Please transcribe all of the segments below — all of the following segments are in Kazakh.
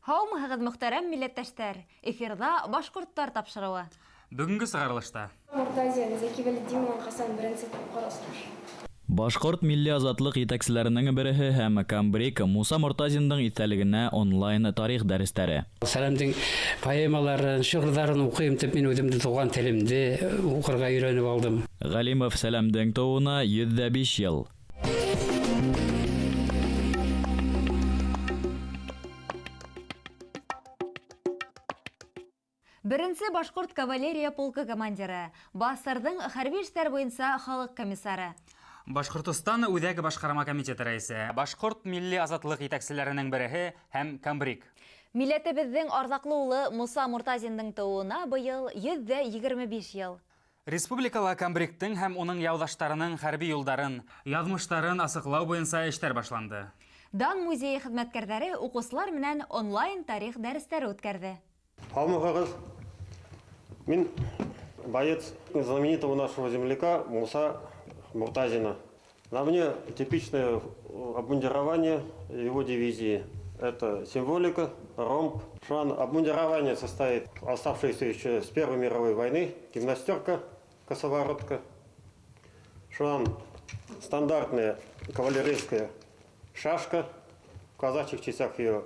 Һаумыһығыҙ мөхтәрәм милләттәштәр, эфирда башҡорттар тапшырыуы. Бүгенге сығарылышта Муртазин Зәки Вәлетдинов Хасан беренче тапҡыр осраш. Башҡорт милли азатлыҡ етәкселәренең береһе һәм Камбрик Муса Мортазиндың иҫәлегенә онлайн тарих дәрестәре. Сәләмдең поэмаларын, шиғырҙарын уҡыйым тип мин үҙемде туған телемде уҡырға өйрәнеп алдым. Ғалимов Сәләмдең тыуына 105 йыл. Беренсе башҡорт кавалерия полкы командиры, Басырҙың хәрби эштәр буйынса халыҡ комиссары. Башҡортостан үҙәк башҡарма комитеты рәйесе, башҡорт милли азатлыҡ етәкселәренең береһе һәм Камбрик. Милләтебеҙҙең арҙаҡлы улы Муса Мортазиндың тыуына быйыл 125 йыл. Республикала Камбриктың һәм уның яуҙаштарының хәрби юлдарын, яҙмыштарын асыҡлау буйынса эштәр башланды. Дан музейы хеҙмәткәрҙәре уҡыусылар менән онлайн тарих дәрестәре үткәрҙе. Һаумыһығыҙ, мин боец знаменитого нашего земляка Муса Муртазина. На мне типичное обмундирование его дивизии. Это символика, ромб. Шван обмундирования состоит, оставшееся еще с Первой мировой войны, гимнастерка, косоворотка. Шван стандартная кавалерийская шашка. В казачьих частях ее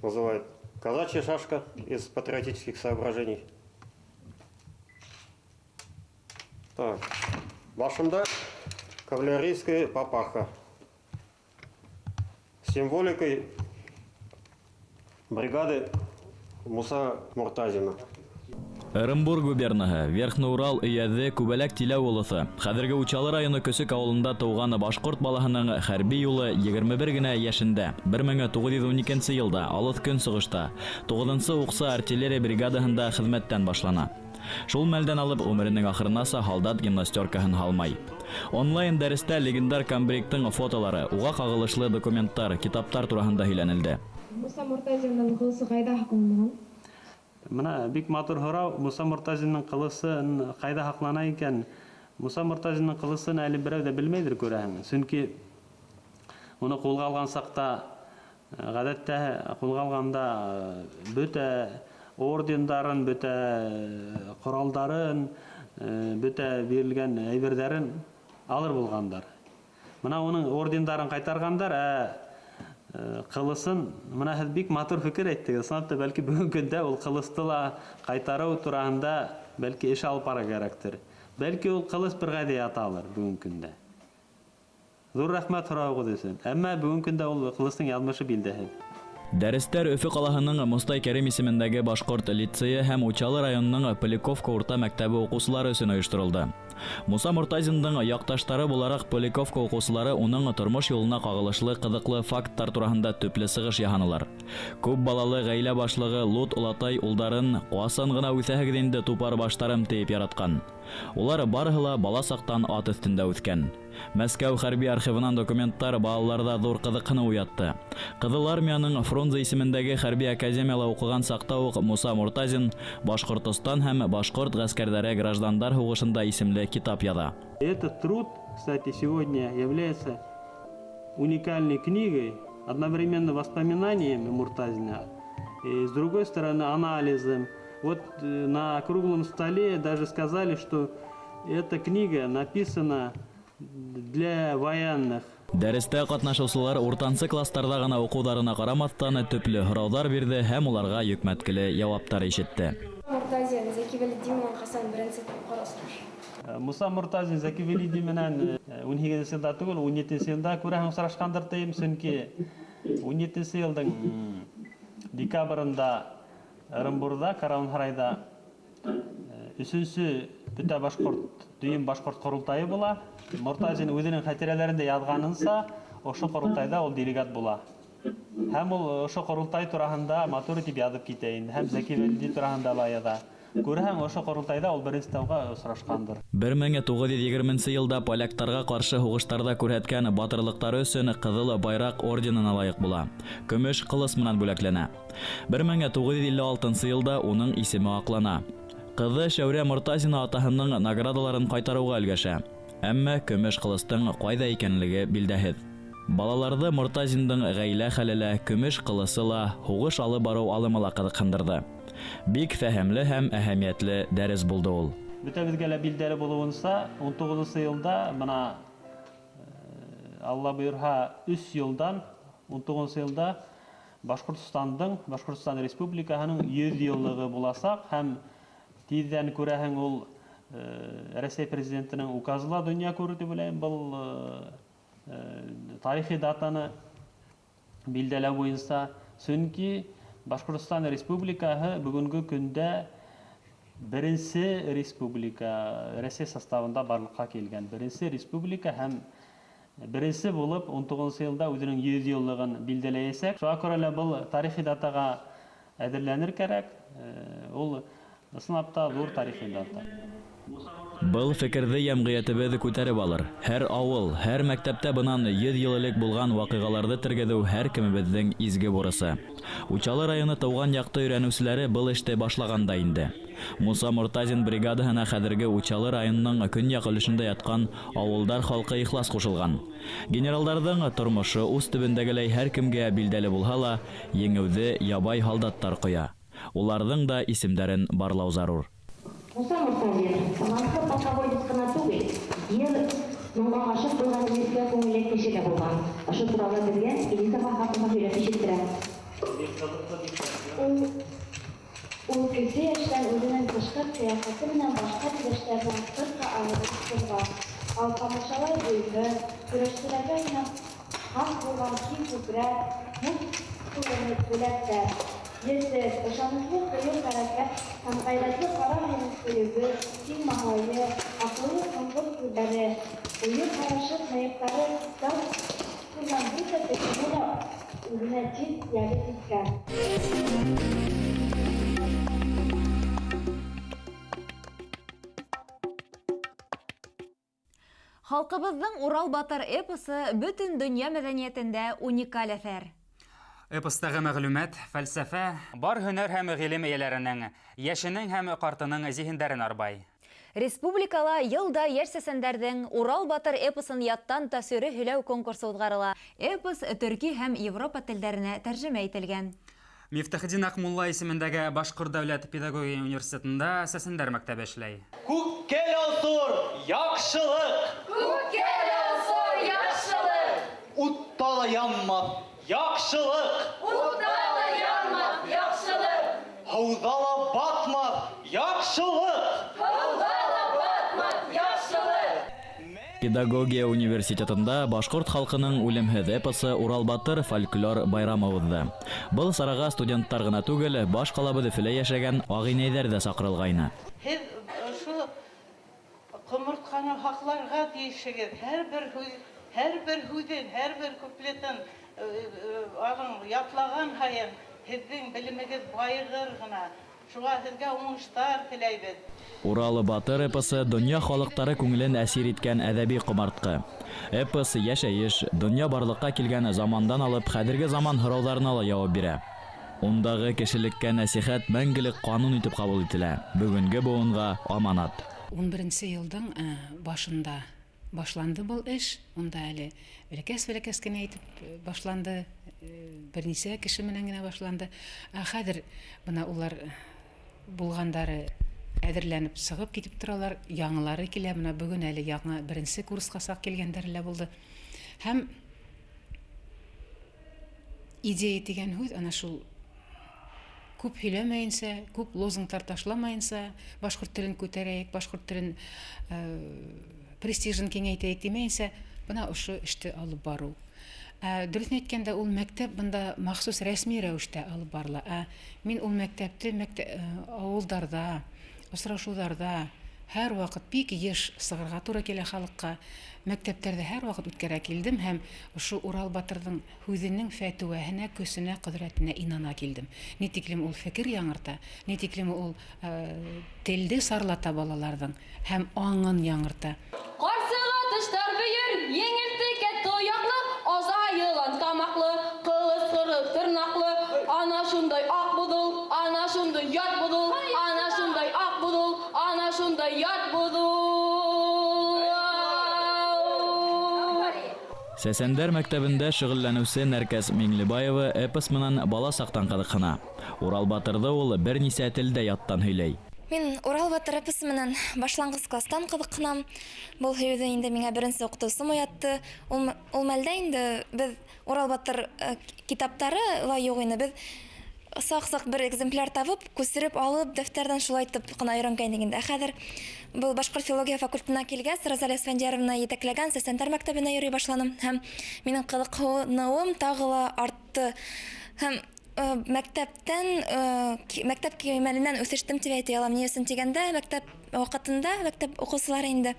называют казачья шашка из патриотических соображений. Так, башымда кавалерийская папаха с символикой бригады Муса Муртазина. Ырымбур губернаһы, Верхний Урал өйәҙе Күбәләк Тиләү улысы. Хәҙерге Учалы районы Көсөк ауылында тыуған башҡорт балаһының хәрби юлы 21 генә йәшендә 1912 йылда алыҫ көнсығышта 9-нсы уҡсы артиллерия бригадаһында хеҙмәттән башлана. Шул мәлдән алып ғүмеренең ахырынаса һалдат гимнастеркаһын һалмай. Онлайн дәрестә легендар Камбриктың фотолары, уға ҡағылышлы документтар, китаптар тураһында һөйләнелде. Муса Муртазинның ҡылысы ҡайҙа һаҡланған? Мына бик матур һорау. Муса Муртазинның ҡылысын ҡайҙа һаҡлана икән? Муса Муртазинның ҡылысын әле берәү ҙә белмәйҙер, күрәһең. Сөнки уны ҡулға алған саҡта, ғәҙәттә ҡулға алғанда бөтә ордендарын, бөтә ҡоралдарын, бөтә бирелгән әйберҙәрен алыр булғандар. Мына уның ордендарын ҡайтарғандар, ҡылысын, мына һеҙ бик матур фекер әйттегеҙ. Ысынлап та, бәлки бөгөн көндә ул ҡылысты ла ҡайтарыу тураһында бәлки эш алып бара кәрәктер. Бәлки ул ҡылыс бер ғәйҙә яталыр бөгөн көндә. Ҙур рәхмәт һорауығыҙ өсөн. Әммә бөгөн көндә ул ҡылыстың яҙмышы билдәһеҙ. Дәрестәр Өфө ҡалаһының Мостай Кәрим исемендәге башҡорт лицейы һәм Учалы районының Поляковка урта мәктәбе уҡыусылары өсөн ойошторолды. Муса Муртазиндың яҡташтары булараҡ Поляковка уҡыусылары уның тормош юлына ҡағылышлы ҡыҙыҡлы факттар тураһында төплө сығыш яһанылар. Күп балалы ғаилә башлығы Лут Улатай улдарын ҡасан ғына үҫәһегеҙ инде тупар баштарым тейеп яратҡан. Улар барыһы ла бала саҡтан ат өҫтөндә үҫкән. Мәскәү хәрби архивынан документтар балаларҙа ҙур ҡыҙыҡһыны уятты. Ҡыҙыл армияның Фрунзе исемендәге хәрби академияла уҡыған саҡта уҡ Муса Муртазин Башҡортостан һәм башҡорт ғәскәрҙәре граждандар һуғышында исемле китап яҙа. Этот труд, кстати, сегодня является уникальной книгой, одновременно воспоминаниями Муртазина, и с другой стороны анализом. Вот на круглом столе даже сказали, что эта книга написана для военных. Дәрестә ҡатнашыусылар уртансы кластарҙа ғына уҡыуҙарына ҡарамаҫтан төплө һорауҙар бирҙе һәм уларға йөкмәткеле яуаптар ишетте. Муртазин Зәки Вәлетдинов Хасан беренче тапҡыр осраш. Муса Муртазин Зәки Вәлетдин менән 18 йылда түгел, 17 йылда күрәһең осрашҡандыр тием, сөнки 17 йылдың декабрында Ырымбурҙа, Карауынһарайҙа 3-нче бөтә башҡорт, дөйөм башҡорт ҡоролтайы була. Муртазин үҙенең хәтирәләрендә яҙғанынса, ошо ҡоролтайҙа ул делегат була. Һәм ул ошо ҡоролтай тураһында матур итеп яҙып китә инде, һәм Зәки Вәлетдин тураһында ла яҙа. Күрәһең, ошо ҡоролтайҙа ул беренсе тауға осрашҡандыр. 1920 йылда поляктарға ҡаршы һуғыштарҙа күрһәткән батырлыҡтары өсөн Ҡыҙыл байраҡ орденына лайыҡ була. Көмөш ҡылыс менән бүләкләнә. 1956 йылда уның исеме аҡлана. Ҡыҙы Шәүрә Муртазина атаһының наградаларын ҡайтарыуға өлгәшә. Әммә көмөш ҡылыстың ҡайҙа икәнлеге билдәһеҙ. Балаларды Мортазиндың гаилә хәлелә, көмеш кылысы ла, хугыш алып бару алымы ла кызыксындырды. Бик фәһемле һәм әһәмиятле дәрес булды ул. Бөтәбезгә лә билдәле булуынса, 19 елда мына Алла буйырһа 3 елдан 19 елда Башкортстан Республикаһының 100 еллыгы буласак һәм тиздән күрәһең ул Россия президентының указла дөнья күрде белән был тарихи датаны билдәләү буенча, чөнки Башкортстан Республикаһы бүгенге көндә беренче республика Россия составында барлыкка килгән. Беренче республика һәм беренче булып 19 елда үзенең 100 еллыгын билдәләячәк. Шуңа күрә лә был тарихи датага әзерләнер кирәк. Ул ысынлап зур тарихи дата. Был фикерде ямгыятыбыз күтәреп алыр. Һәр авыл, һәр мәктәптә бынан 100 ел элек булган вакыйгаларны тергәҙеү һәр кемебезнең изге бурысы. Учалы районы тыуган якты өйрәнүселәре был эште башлаганда инде. Муса Мортазин бригадаһына хәзерге Учалы районының көньяк өлешендә яткан авылдар халкы ихлас кушылган. Генералдарның тормышы үз төбендәгеләй һәр кемгә билдәле булһа ла, еңеүҙе ябай һалдаттар ҡоя. Уларҙың да исемдәрен барлау зарур. Муса Мортазин, тамаҡлы полководец ҡына түгел, ер мыңға ғашиҡ булған мискә күңелле кеше лә булған. Ошо турала беҙгә Элизабет хаҡында һөйләп ишеттерә. Ул кесе йәштән үҙенең тышҡы ҡиәфәте менән башҡа төҙәштәрҙең ҡырҡа алып ҡыҙған. Алҡамышалай буйһы, көрәшселәргә генә хас булған киң күкрәк, мус күренешле күләктәр, етеҙ, ышаныслы ҡыйыу хәрәкәт һәм ғәйрәтле ҡара һәйбәт көлөгө, киң маһайы, аҡыллы ҡыңғыр күҙҙәре, уйы ҡарашыҡ мыйыҡтары тау күргән бөтә кешене лә үҙенә тиҙ йәлеп иткән. Халҡыбыҙҙың Урал батыр эпосы бөтөн донъя мәҙәниәтендә уникаль әҫәр. Эпостағы мәғлүмәт, фәлсәфә, бар һөнәр һәм ғилем эйәләренең, йәшенең һәм ҡартының зиһендәрен арбай. Республикала йылда йәш сәсәндәрҙең Урал батыр эпосын яттан тәсүре һөйләү конкурсы уҙғарыла. Эпос төрки һәм Европа телдәренә тәржемә ителгән. Мифтахидин Ақмулла исемендәге Башҡорт дәүләт педагогия университетында сәсәндәр мәктәбе эшләй. Күккәл осор, яҡшылык! Күккәл осор, яҡшылык! Уттала янмаҫ, яҡшылык! Уттала янмаҫ, яҡшылык! Һыуҙала батмаҫ, яҡшылык! Һыуҙала батмаҫ, яҡшылык! Педагогия университетында Башҡорт халҡының үлемһеҙ эпосы Урал батыр фольклор байрамы уҙҙы. Был сараға студенттар ғына түгел, баш ҡалабыҙ Өфөлә йәшәгән ағинәйҙәр ҙә саҡырылғайны. Һеҙ ошо ҡомортҡаны һаҡларға тейешегеҙ. Һәр бер һүҙен, һәр бер куплетын ятлаған һайын һеҙҙең белемегеҙ байығыр ғына. Шуға һеҙгә уңыштар теләйбеҙ. Уралы батыр эпосы донъя халыҡтары күңелен әсир иткән әҙәби ҡомартҡы. Эпос йәшәйеш, донъя барлыҡҡа килгән замандан алып хәҙерге заман һорауҙарына ла яуап бирә. Ундағы кешелеккә нәсихәт мәңгелек ҡанун итеп ҡабул ителә. Бөгөнгө быуынға аманат. 11 йылдың башында башланды был эш. Унда әле бәләкәс кенә итеп башланды. Бер нисә кеше менән генә башланды. Хәҙер бына улар булғандары әҙерләнеп сығып китеп торалар, яңылары килә, бына бөгөн әле яңы беренсе курсҡа саҡ килгәндәре лә булды. Һәм идея тигән һүҙ ана шул күп һөйләмәйенсә, күп лозунгтар ташламайынса, башҡорт телен күтәрәйек, башҡорт телен престижын киңәйтәйек тимәйенсә, бына ошо эште алып барыу. Дөрөҫөн әйткәндә, ул мәктәп бында махсус рәсми рәүештә алып барыла. Мин ул мәктәпте ауылдарҙа, осрашыуҙарҙа һәр ваҡыт бик йыш сығырға тура килә халыҡҡа. Мәктәптәрҙә һәр ваҡыт үткәрә килдем һәм ошо Урал батырҙың һүҙенең фәтүәһенә, көсөнә, ҡөҙрәтенә инана килдем. Ни тиклем ул фекер яңырта, ни тиклем ул телде сарлата балаларҙың һәм аңын яңырта. Ҡарсыға тыштар бейер, еңелте кәтте ояҡлы, аза йылан тамаҡлы, ҡылыс ҡырып тырнаҡлы, ана шундай аҡ боҙол, ана шундай ят боҙол, ана шундай аҡ боҙол, ана шундай ят боҙол. Сәсәндәр мәктәбендә шөгыльләнүсе Нәркәс Миңлебаева эпос менән бала сактан кызыксына. Урал Батырда ул бернисә телдә яттан һөйләй. Мин Урал Батыр эпосы менән башлангыч класстан кызыксынам. Бул һөйдә инде миңа беренче укытучым уятты. Ул мәлдә инде без Урал Батыр китаптары ла юк инде. Без сак-сак бер экземпляр табып, күсереп алып, дәфтәрдән шулай итеп кына өйрәнгәнек инде. Хәзер бу башкорт филология факультетына килгәс, Розалия Свандияровна җитәкләгән Сәсәндәр мәктәбенә йөри башланым һәм минең кызыксынуым тагы ла артты. Һәм мәктәп кимәленнән үсештем дип әйтә алам. Ни өчен дигәндә, мәктәп вакытында мәктәп укучылары инде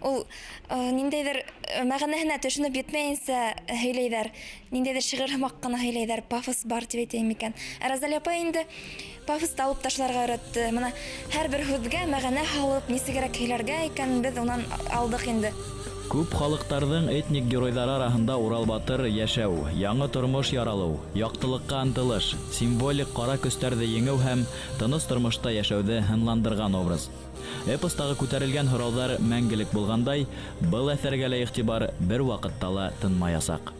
ул ниндәйдер мәгънәсенә төшенеп җитмәенсә һөйләйләр, ниндәйдер шигырь һымак кына һөйләйләр, пафос бар дип әйтәм икән. Розалия апа инде пафосты алып ташларга өйрәтте. Менә һәрбер һүзгә мәгънә халып, нисегрәк һөйләргә икән, без унан алдык инде. Күп халыктарның этник геройдары арасында Урал Батыр яшәү, яңа тормыш яралу, яктылыкка ынтылыш, символик кара көстәрне еңү һәм тыныч тормышта яшәүдә һынландырган образ. Эпостагы күтәрелгән һораулар мәңгелек булгандай, был әсәргә лә игътибар бер вакытта ла тынмаясак.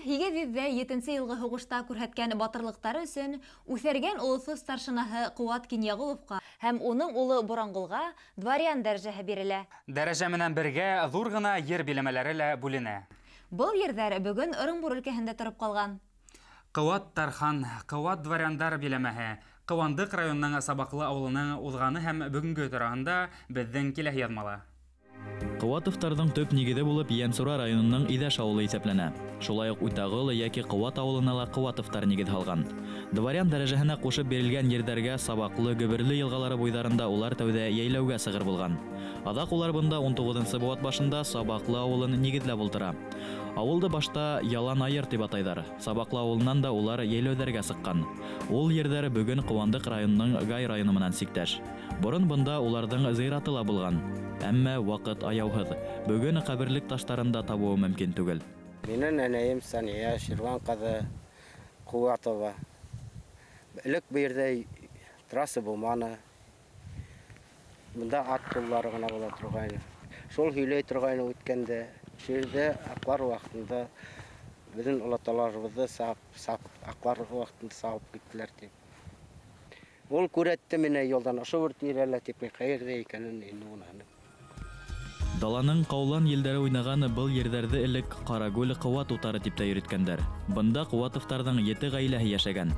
1807 елгы һугышта күрһәткән батырлыктары өчен үсәргән улысы старшинаһы Куат Кинъягуловка һәм уның улы Буранғолға дворян дәрәҗәһе бирелә. Дәрәҗә менән бергә зур гына ер биләмәләре лә бүленә. Был ерҙәр бөгөн Ырымбур өлкәһендә торып калган. Кыуат Тархан, Кыуат дворяндар биләмәһе, Кыуандык районының Сабаклы авылының узганы һәм бүгенге турында безнең киләһе язмала. Кыуатовтарның төп нигезе булып Янсура районының Идәш авылы исәпләнә. Шулай ук Уйтагыл яки Кыуат авылына ла Кыуатовтар нигез алган. Дворян дәрәҗәһенә кушып бирелгән ердәргә Сабаклы, Гөберле елгалары буйларында улар тәүдә яйләүгә сыгыр булган. Адак улар бында 19-нчы быуат башында Сабаклы авылын нигезләп ултыра. Авылды башта Ялан Айыр дип атайдар. Сабаклы авылыннан да улар яйләүләргә сыккан. Ул ердәр бүген Кыуандык районының Гай районы менән сиктәш. Борын бында уларның зыяраты ла булган. Әмма вакыт аяуһыҙ. Бүгін каберлек таштарында табуы мөмкин түгел. Минең әнәйем Сания Ширван ҡыҙы Ҡыуатова. Элек бу ерҙә трасса булманы. Бында ат юллары ғына була торғайны. Шул һөйләй торғайны үткәндә, шерҙә аҡлар ваҡытында беҙҙең олаталарыбыҙҙы аҡлар ваҡытында сағып киттеләр тип. Ул күрәтте мине юлдан ошо бер тирәлә тип ҡайырҙа икәнен инде уны. Даланың ҡаулан елдәре уйнаған был ерҙәрҙе элек Ҡарагүл Ҡыуат утары тип тә йөрөткәндәр. Бында Ҡыуатовтарҙың 7 ғаиләһе йәшәгән.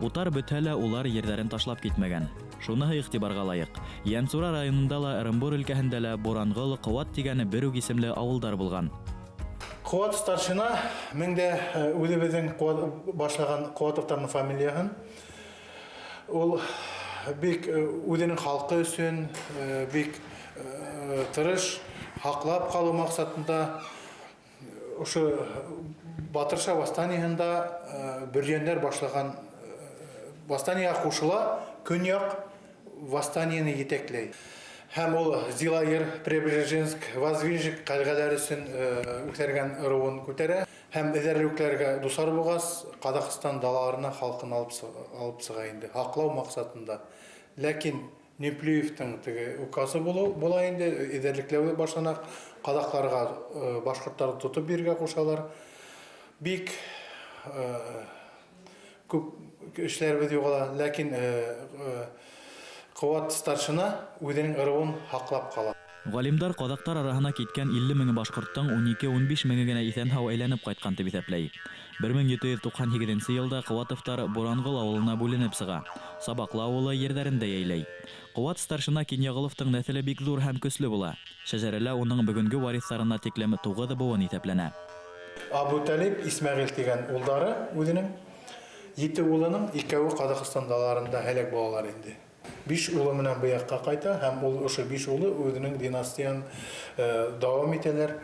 Утар бөтһә лә улар ерҙәрен ташлап китмәгән. Шуныһы иғтибарға лайыҡ. Янсура районында ла, Ырымбур өлкәһендә лә Буранғол, Ҡыуат тигәне бер үк исемле ауылдар булған. Ҡыуат старшина, мин дә үҙебеҙҙең башлаған Ҡыуатовтарның фамилияһын. Ул бик үҙенең халҡы өсөн бик тырыш, һаҡлап ҡалыу маҡсатында ошо Батырша восстаниеһында бөрйәндәр башлаған восстаниеға ҡушыла, көньяҡ восстаниены етәкләй. Һәм ул Зилайыр, Преображенск, Воздвижник ҡәлғәләре өсөн үҫәргән ырыуын күтәрә. Һәм эҙәрлеүкләргә дусар булғас, Ҡаҙағстан далаларына халҡын алып сыға инде, һаҡлау маҡсатында. Ләкин Неплюевтың указы була инде, эҙәрлекләүҙе башланақ, ҡаҙаҡларға башҡорттарҙы тотоп бирергә ҡушалар. Бик күп эшләрбеҙ юғала, ләкин Ҡыуат старшина үҙенең ырыуын һаҡлап ҡала. Ғалимдар ҡаҙаҡтар араһына киткән 50 мең башҡорттың 12-15 меңе генә иҫән-һау әйләнеп ҡайтҡан дип иҫәпләй. 1798 йылда Ҡыуатовтар Буранғол ауылына бүленеп сыға. Сабаклы ауылы ерҙәрендә яйлай. Ҡыуат старшина Кинъягуловтың нәҫеле бик ҙур һәм көслө була. Шәжәрәлә уның бүгенге вариҫтарына тиклем 9 быуын иҫәпләнә. Абу Талиб Исмәғил тигән улдары үҙенең 7 улының 2-ү Ҡаҙағстан далаларында һәләк булалар инде. 5 улы менән быяҡҡа ҡайта һәм ул ошо 5 улы үҙенең династиян дауам итәләр.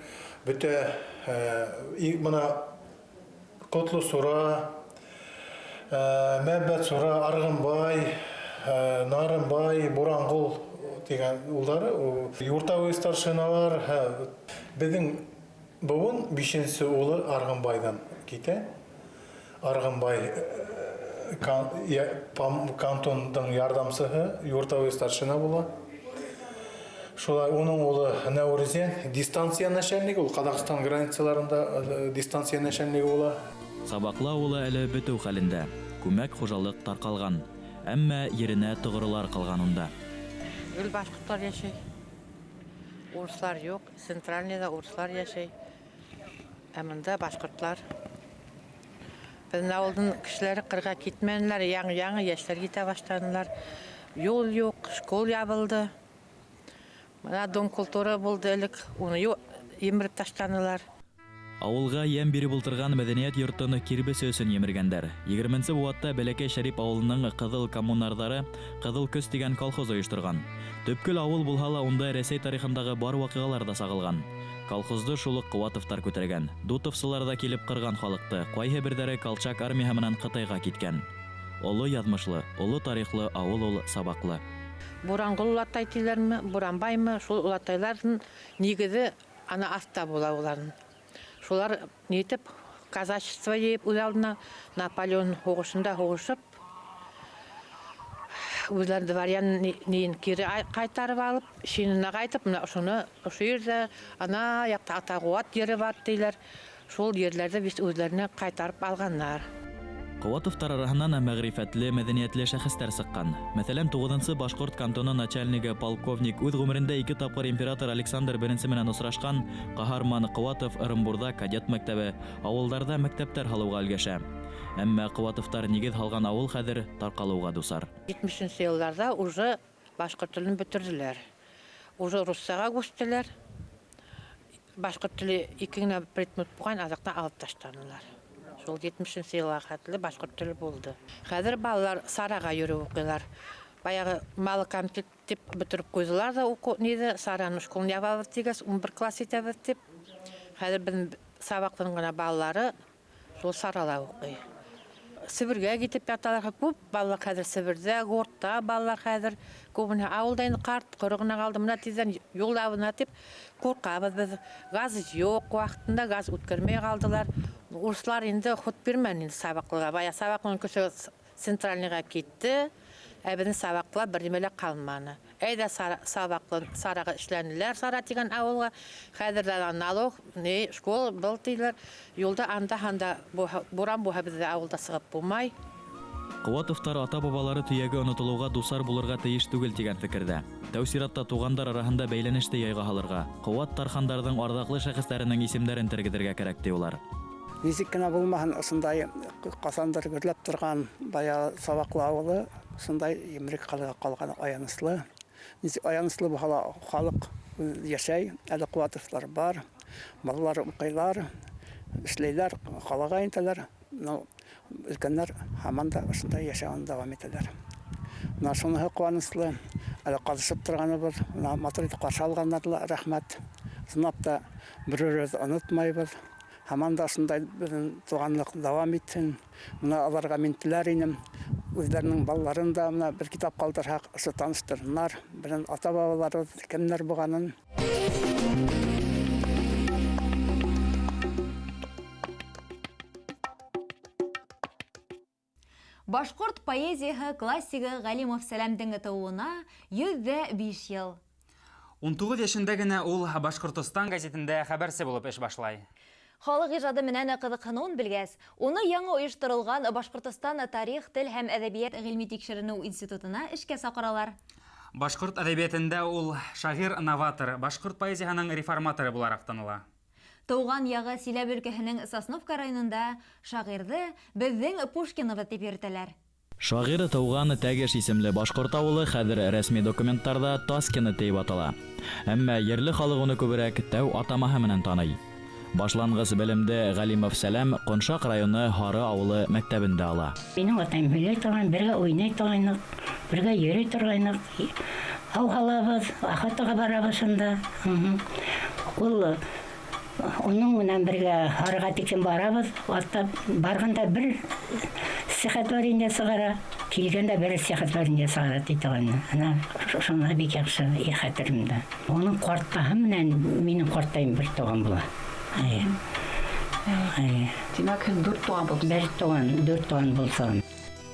Бөтә бына Ҡотло Сура, Мәбәт Сура, Арғынбай, Нарынбай, Буранғол тигән улдары, Юртауи старшиналар, беҙҙең быуын 5-нсе улы Арғынбайҙан китә. Арғынбай кантондың ярдамсыһы, юртовой старшина була. Шулай оның улы Нәуризен дистанция начальнигі, ол Қазақстан границаларында дистанция начальнигі була. Сабақлы ауылы әлі біту хәлендә. Күмәк хужалык тарқалған. Әммә еренә тұғырылар қалған онда. Ül башқұрттар яшай. Орыслар yok. Центральныйда орыслар яшай. Әмінді башқұртлар. Біздің ауылдың кішілері қырға кетменілер, яңы яшьлер кете баштадылар. Yol yok, школ ябылды. Мына дом культура болды әлік, оны еміріп таштанылар. Ауылға ем бері бұлтырған мәдениет йұрттыны кирбі сөйсін еміргендер. 20-сі буатта Бәлекей Шәрип ауылының Қызыл коммунардары Қызыл көз деген колхоз ойыштырған. Төпкіл ауыл бұлхала онда Ресей тарихындағы бар вақиғаларда сағылған. Колхозды шулық Қуатовтар көтірген. Дутовсыларда келіп қырған халықты, қойхе бірдері Колчак армиясынан Қытайға кеткен. Олы язмышлы, олы тарихлы ауыл ол сабақлы. Буранғыл улаттай тейлерімі, буранбаймы, шул улаттайлардың негізі ана аста бола оларын. Шулар нетіп, казачество еп ұялдына Наполеон хоғышында хоғышып, өзлерді вариян нейін кері қайтарып алып, шеніне қайтып, ұшыны ұшы ерді, ана яқта атағуат ері бар дейлер, шул ерлерді өзлеріне қайтарып алғандар. Қуатовтар арасынан мәгърифәтле, мәдәниятле шәхестәр сыққан. Мәсәлән, 9-нчы Башқұрт кантоны начальнигі полковник үз ғүмерендә 2 тапқыр император Александр I менән осрашқан Қаһарман Қуатов Ырымбурда кадет мәктәбе, авылдарда мәктәптәр һалуга өлгәшә. Әмма Қуатовтар нигез һалган авыл хәзер таркалуга дусар. 70-нче елларда уже башқұрт телен бетерделәр. Уже руссага күчтеләр. Башқұрт теле 2 предмет булган азакта алып таштанылар. Сол 70-нче елга хәтле башқұрт теле булды. Хәзер балалар Сарага йөрү укыйлар. Баягы малы комитет дип бетереп куйдылар да уку ниде Сараны школын ябалып дигәс 11 класс итәбез дип. Хәзер безнең сабактан гына балалары сол Сарала укый. Сибиргә китеп яталар күп балалар хәзер Сибирдә, Гортта балалар хәзер күбне авылдан карт кырыгына калды. Менә тиздән юл ябына дип куркабыз без. Газ юк, вакытында газ үткәрмәй калдылар. Урыслар инде хут бирмән инде сабакларга. Бая сабакларның көчө центральныйга китте. Әбенең сабаклар бермәлә калманы. Әйдә сабаклар Сарага эшләнделәр, Сара дигән авылга. Хәзердә налог, не школ был диләр. Юлда анда буран бу хәбизә авылда сыгып булмай. Қуатовтар ата-бабалары төяге онытылуға дусар булырга тиеш түгел дигән фикердә. Тәүсиратта тугандар арасында бәйләнеште яйга халырга, Қуат Тархандардың ардаклы шәхесләренең исемнәрен тергедергә кирәк ди улар. Низик кенә булмаһын, ошондай касандыр гөрләп торган бая сабаклы авылы, ошондай емрек калган аяныслы. Низик аяныслы бу халык яшәй, әле Қуатовлар бар, балалар укыйлар, эшләйләр, халыга интәләр. Өлкәннәр һаман да ошондай яшәгән дәвам итәләр. Менә шуны куанычлы, әле калышып торганыбыз, матур итеп каршы алганнарга рәхмәт. Сынап та берәрез онытмайбыз. Һаман да ошондай туганлык дәвам итсен. Менә аларга мин теләр инем. Үзләренең балаларын да менә бер китап калдырсак, ошо таныштырсыннар. Белән ата-бабалары кемнәр булганын. Башқұрт поэзияһы классигі Галимов Сәләмдең тууына 105 ел. 19 яшендә генә ул Башкортстан газетында хәбәрсе булып эш башлай. Халык иҗады менән кызыксынуын белгәс, уны яңа оештырылган Башкортстан тарих, тел һәм әдәбият гыйльми тикшеренү институтына эшкә сакыралар. Башкорт әдәбиятында ул шагыйрь-новатор, башкорт поэзияһының реформаторы буларак таныла. Туган ягы Силәбе өлкәһенең Сосновка районында шагыйрьде безнең Пушкинова дип йөртәләр. Шагыйрь Тауган Тәгеш исемле башкорт авылы хәзер рәсми документларда Таскина дип атала. Әмма ерле халык уны күбрәк Тәү атамаһы менән таный. Башлангыч белемдә Галимов Сәләм Коншак районы Хары авылы мәктәбендә ала. Минем атам һөйләй торган, бергә уйный торган, бергә йөри торган. Ау-халабыз, ахатыга барабыз шунда. Ул onun менән бергә Харга тикен барабыз. Ата барганда бер сихәт бар инде сыгара, килгәндә бер сихәт бар инде сыгара дигән. Ана шуны бик яхшы хәтеремдә. Оның картаһы менән минем картайым бер туган була. Димәк, 4 туган булды. 4 туган булса.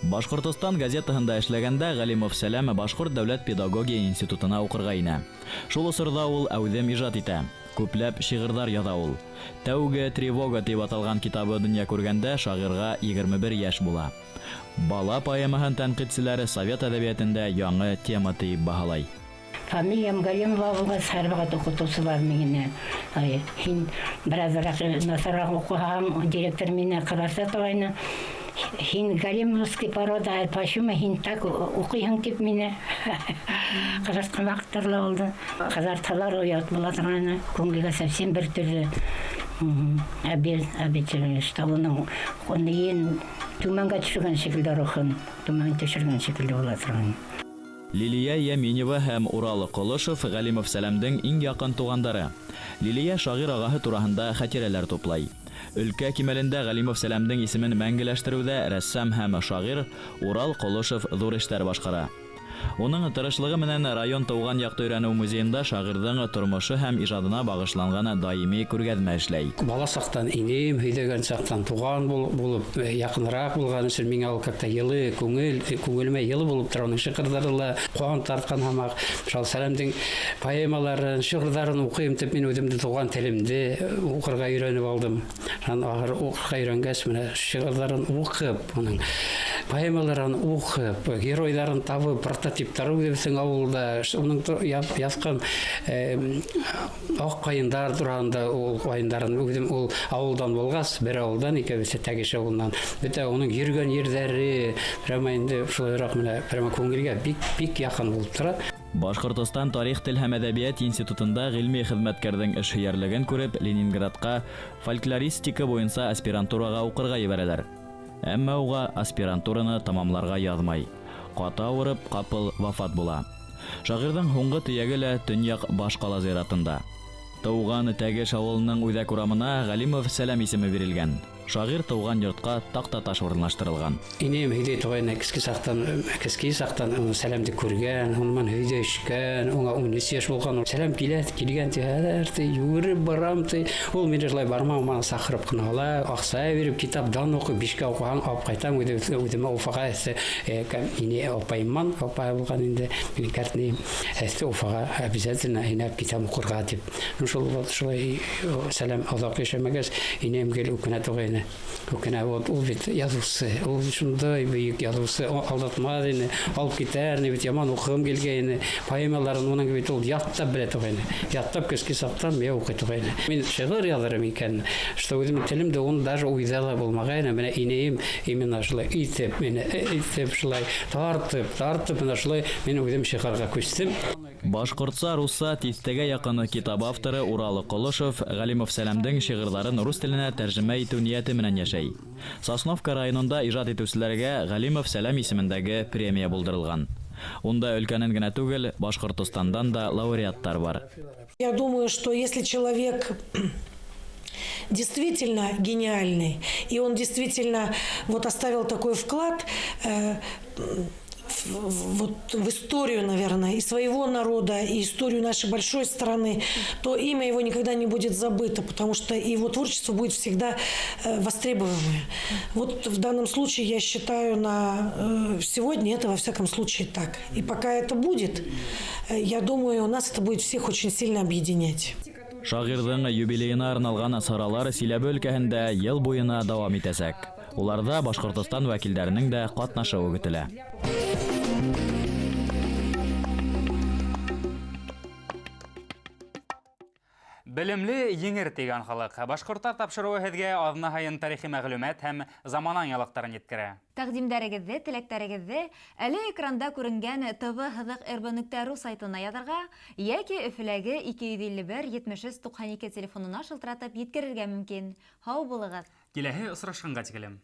Башкортостан газетаһында эшләгәндә Галимов Сәләм Башкорт дәүләт педагогия институтына укырга инә. Шул осорда ул әүдем иҗат итә. Күпләп шигырьләр яза ул. Тәүге тревога дип аталган китабы дөнья күргәндә шагыйрьгә 21 яшь була. Бала поэмаһын тәнкыйтьчеләре совет әдәбиятында яңа тема дип баһалай. Фамилиям Галимова булган сәрбәгать укытучылар мине. Һин беразрак насарак укыган директор мине караса тагыны. Һин Галимовский порода, почему һин так укыйһың дип мине кырыскамактырлы булды. Кызарталар уят була торганы, күңелгә совсем бер төрле. Обидел, что он ен түмәнгә төшергән шикелле рухын, түмән төшергән шикелле була торган. Лилия Яминева һәм Урал Колышев Галимов Сәләмдең иң якын тугандары. Лилия шагыйрь агаһы турында хатирәләр туплай. Өлкә кимәлендә Галимов Сәләмдең исемен мәңгеләштерүдә рәссам һәм шагыйрь Урал Колышев зур эшләр башкара. Уның тырышлыгы менән район туган якты өйрәнү музеенда шагыйрьнең тормышы һәм иҗадына багышланган даими күргәзмә эшләй. Бала сактан инем, һөйдәгән сактан туган булып, якынрак булган өчен миңа ул как-то йылы, күңелемә йылы булып торган шигырьләре куан тарткан һәм Шал Сәләмдең поэмаларын, шигырьләрен укыйм дип мин үземдә туган телемдә укырга өйрәнеп алдым. Ахыр укырга өйрәнгәч менә шигырьләрен укып, аның поэмаларын укып, геройларын табып, прототиптары үзебезнең авылда, уның язган ак кайындар турында, ул кайындарын үзем ул авылдан булгас, бер авылдан икәбесе тәгеш авылдан. Бөтә уның йөргән йерләре, прямо инде шулайрак менә прямо күңелгә бик якын булып тора. Башкортостан тарих, тел һәм әдәбият институтында гыйльми хезмәткәрнең эшһөярлеген күреп, Ленинградка фольклористика буенча аспирантурага укырга җибәрәләр. Әмма уга аспирантураны тамамларга язмай. Ката авырып, капыл вафат була. Шагыйрьнең һуңгы төяге лә Төньяк Башкала зиратында. Тауган Тәгеш авылының үзәк урамына Галимов Сәләм исеме бирелгән. Шагыйрь туган йортка тактаташ урынлаштырылган. Инем һиде туган киске сактан Сәләмде күргән, оннан һиде эшкән, аңа 13 яшь булган. Сәләм килгән тиһәләрде, юрып барам ти. Ул мине җлай бармам, маны сахырып кына ала, акса биреп китапдан укып, бишкә укыган, алып кайтам, үземә Уфага ине апайман, апай булган инде. Мин картны Уфага обязательно инеп китап укырга дип. Шулай Сәләм азак яшәмәгәс, инем гел укына туган. Укына ул бит язучы, ул шундай бөек язучы, алдатмады инде, алып китәрне бит яман укыгым килгән, поэмаларын уның бит ул яттап белә туган. Яттап киске сактан мен укый туган. Мин шигырь язарым икән, что үзем телемдә ун даже уйдала булмаган, менә инеем именно шулай итеп, менә итеп шулай тартып менә шулай мен үзем шигырьгә күчтем. Башкортса русса тистәгә якын китап авторы Урал Колышев Галимов Сәләмдең шигырьләрен рус теленә тәрҗемә итү нияте менән яшәй. Сосновка районында иҗат итүчеләргә Галимов Сәләм исемендәге премия булдырылган. Унда өлкәнен генә түгел, Башкортостандан да лауреаттар бар. Я думаю, что если человек действительно гениальный, и он действительно вот оставил такой вклад вот в историю, наверное, и своего народа, и историю нашей большой страны, то имя его никогда не будет забыто, потому что его творчество будет всегда востребованное. Вот в данном случае я считаю сегодня это во всяком случае так. И пока это будет, я думаю, у нас это будет всех очень сильно объединять. Шагыйрьнең юбилеена арналган саралар Силәбе өлкәһендә ел буена дәвам итәсәк. Уларда Башкортостан вәкилләренең дә катнашуы көтелә. Белемле еңер тигән халык. Башкорттар тапшыруы һеҙгә аҙна һайын тарихи мәғлүмәт һәм заманан ялыҡтарын еткерә. Тәҡдимдәрегеҙҙе, теләктәрегеҙҙе әле экранда күренгән tv-һыҙыҡ.rb.ru сайтына яҙырға, йәки Өфөләге 251-73-92 телефонына шылтыратып еткерергә мөмкин. Һау булығыҙ. Киләһе осрашҡанға тиклем.